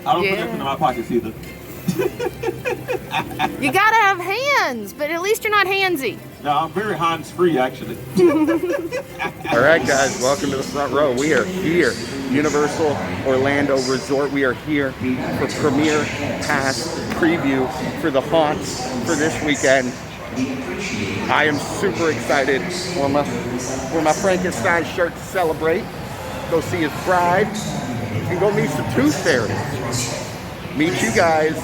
I don't put anything in my pockets either. You gotta have hands, but at least you're not handsy. No, I'm very hands-free, actually. All right, guys, welcome to the front row. We are here, Universal Orlando Resort. We are here for premiere pass preview for the haunts for this weekend. I am super excited. Wore my Frankenstein shirt to celebrate. Go see his bride and go meet some tooth fairies. Meet you guys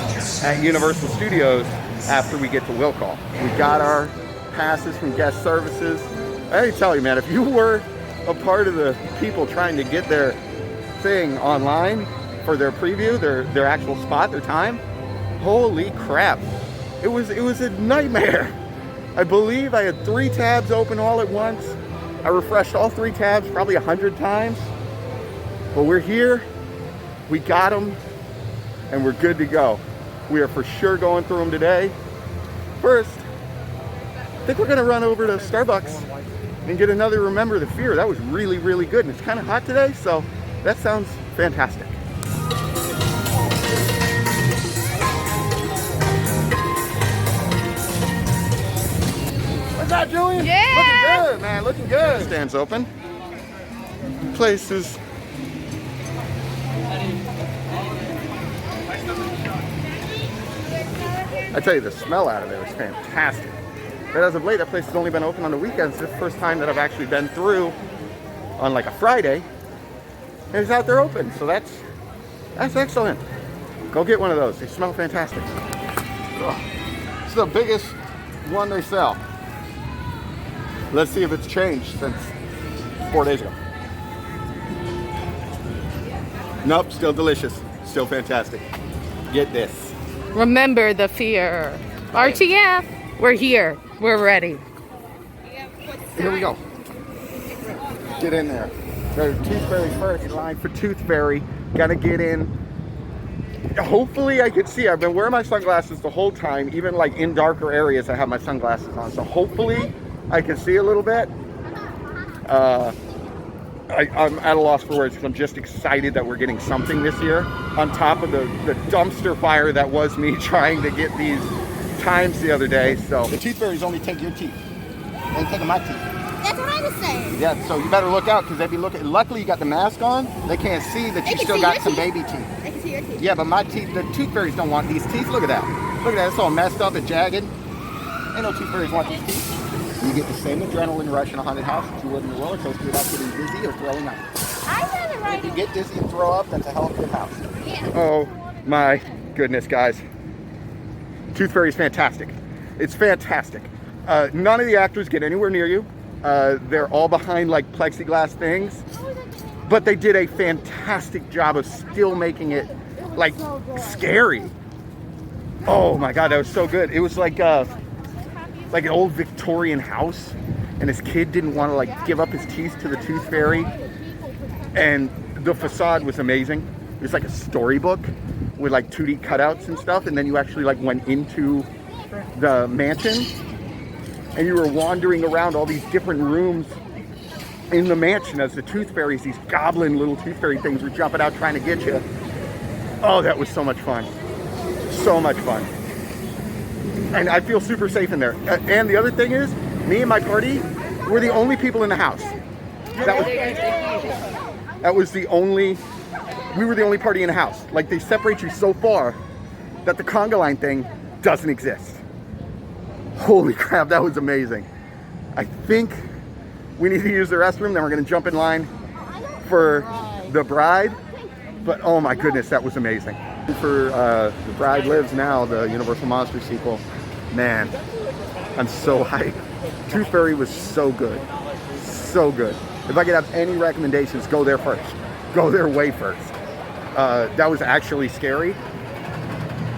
at Universal Studios after we get to Will Call. We got our passes from guest services. I tell you, man, if you were a part of the people trying to get their thing online for their preview, their actual spot, their time, holy crap. It was a nightmare. I believe I had 3 tabs open all at once. I refreshed all 3 tabs probably 100 times. But we're here, we got them, and we're good to go. We are for sure going through them today. First, I think we're gonna run over to Starbucks and get another Remember the Fear. That was really, really good, and it's kind of hot today, so that sounds fantastic. What's up, Julian? Yeah! Looking good, man, looking good. Stands open. Place is... I tell you, the smell out of there is fantastic. But as of late, that place has only been open on the weekends. This is the first time that I've actually been through on like a Friday. And it's out there open, so that's excellent. Go get one of those. They smell fantastic. Oh, it's the biggest one they sell. Let's see if it's changed since 4 days ago. Nope, still delicious. Still fantastic. Get this. Remember the fear. RTF, we're here. We're ready. Here we go. Get in there. There's Tooth Fairy first. Line for Tooth Fairy. Gotta get in. Hopefully I could see. I've been wearing my sunglasses the whole time. Even like in darker areas I have my sunglasses on. So hopefully I can see a little bit. I'm at a loss for words because I'm just excited that we're getting something this year on top of the dumpster fire that was me trying to get these times the other day. So the Tooth Fairies only take your teeth. They ain't taking my teeth. That's what I was saying. Yeah, so you better look out because they be looking. Luckily you got the mask on. They can't see that you still got some baby teeth. They can see your teeth. Yeah, but my teeth, the Tooth Fairies don't want these teeth. Look at that. Look at that. It's all messed up and jagged. Ain't no Tooth Fairies want these teeth. You get the same adrenaline rush in a haunted house that you would in a roller coaster without getting dizzy or throwing up. I had it right. If you get dizzy and throw up, that's a hell of a good house. Yeah. Oh my goodness, guys. Tooth Fairy is fantastic. It's fantastic. None of the actors get anywhere near you. They're all behind like plexiglass things. But they did a fantastic job of still making it like scary. Oh my God, that was so good. It was like an old Victorian house, and his kid didn't want to like give up his teeth to the Tooth Fairy, and the facade was amazing. It was like a storybook with like 2D cutouts and stuff, and then you actually like went into the mansion and you were wandering around all these different rooms in the mansion as the Tooth Fairies, these goblin little Tooth Fairy things, were jumping out trying to get you. Oh, that was so much fun. So much fun. And I feel super safe in there. And the other thing is, me and my party were the only people in the house. That was the only, we were the only party in the house. Like, they separate you so far that the conga line thing doesn't exist. Holy crap, that was amazing. I think we need to use the restroom, then we're gonna jump in line for the bride. But oh my goodness, that was amazing. For The Bride Lives Now, the Universal Monster sequel, man, I'm so hyped. Tooth Fairy was so good. So good. If I could have any recommendations, go there first. Go there way first. That was actually scary.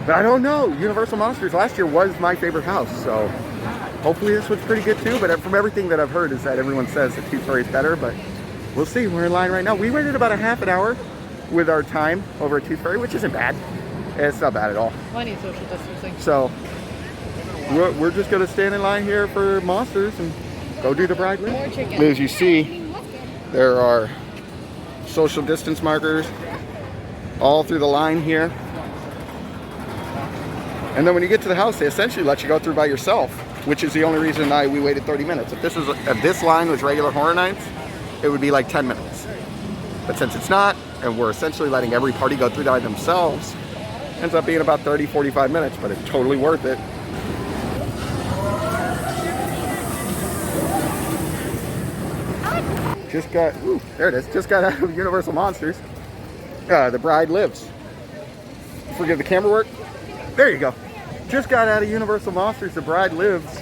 But I don't know. Universal Monsters last year was my favorite house, so hopefully this was pretty good too. But from everything that I've heard is that everyone says that Tooth Fairy is better, but we'll see. We're in line right now. We waited about a half an hour with our time over at Tooth Fairy, which isn't bad. It's not bad at all. Plenty of social distancing. So we're just gonna stand in line here for Monsters and go do the Bride Lives. More chicken. As you see, there are social distance markers all through the line here. And then when you get to the house, they essentially let you go through by yourself, which is the only reason we waited 30 minutes. If this line was regular Horror Nights, it would be like 10 minutes. But since it's not, and we're essentially letting every party go through by themselves, ends up being about 30, 45 minutes, but it's totally worth it. Just got, ooh, there it is, just got out of Universal Monsters. The Bride Lives. Forgive the camera work. There you go. Just got out of Universal Monsters, The Bride Lives.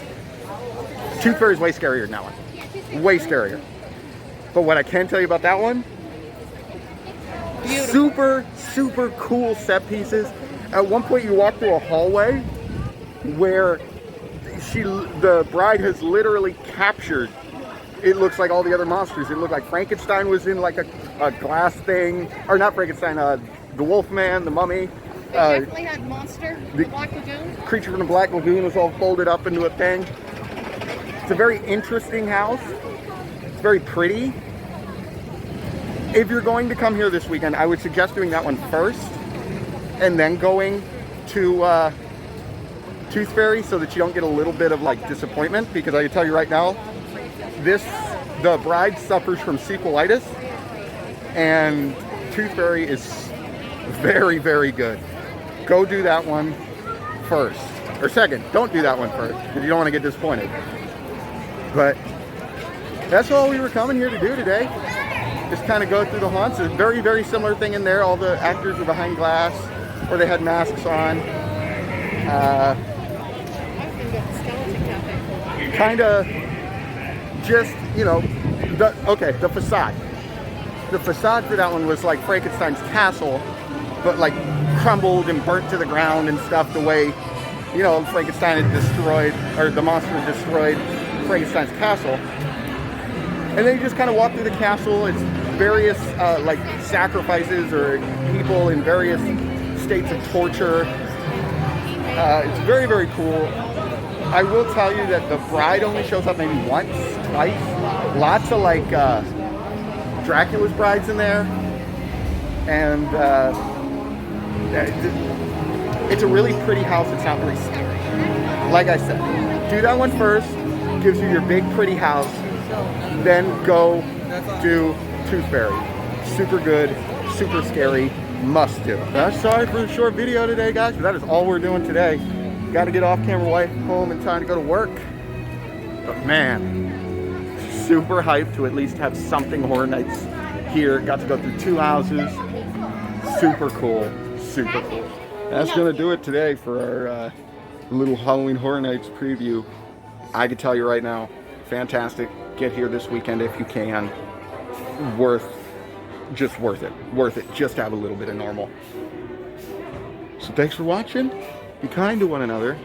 Tooth Fairy's way scarier than that one. Way scarier. But what I can tell you about that one, super, super cool set pieces. At one point you walk through a hallway where the bride has literally captured, it looks like all the other monsters. It looked like Frankenstein was in like a glass thing, or not Frankenstein, the Wolfman, the Mummy. They definitely had Monster, the Black Lagoon. Creature from the Black Lagoon was all folded up into a thing. It's a very interesting house. It's very pretty. If you're going to come here this weekend, I would suggest doing that one first and then going to Tooth Fairy so that you don't get a little bit of like disappointment, because I can tell you right now, the bride suffers from sequelitis, and Tooth Fairy is very, very good. Go do that one first, or second. Don't do that one first, because you don't want to get disappointed. But that's all we were coming here to do today. Just kind of go through the haunts. There's a very, very similar thing in there. All the actors were behind glass, or they had masks on. Kind of just, you know, the facade. The facade for that one was like Frankenstein's castle, but like crumbled and burnt to the ground and stuff, the way, you know, Frankenstein had destroyed, or the monster had destroyed Frankenstein's castle. And then you just kind of walk through the castle. It's various like sacrifices or people in various states of torture. It's very, very cool. I will tell you that the bride only shows up maybe once, twice. Lots of like Dracula's brides in there. And it's a really pretty house. It's not really scary. Like I said, do that one first. Gives you your big pretty house. Then go do Tooth Fairy. Super good, super scary, must do. Sorry for the short video today, guys, but that is all we're doing today. Got to get off camera way home in time to go to work. But man, super hyped to at least have something Horror Nights here. Got to go through 2 houses. Super cool, super cool. That's gonna do it today for our little Halloween Horror Nights preview. I can tell you right now, fantastic. Get here this weekend if you can. Just worth it. Worth it just to have a little bit of normal. So thanks for watching. Be kind to one another.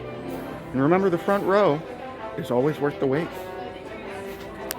And remember, the front row is always worth the wait.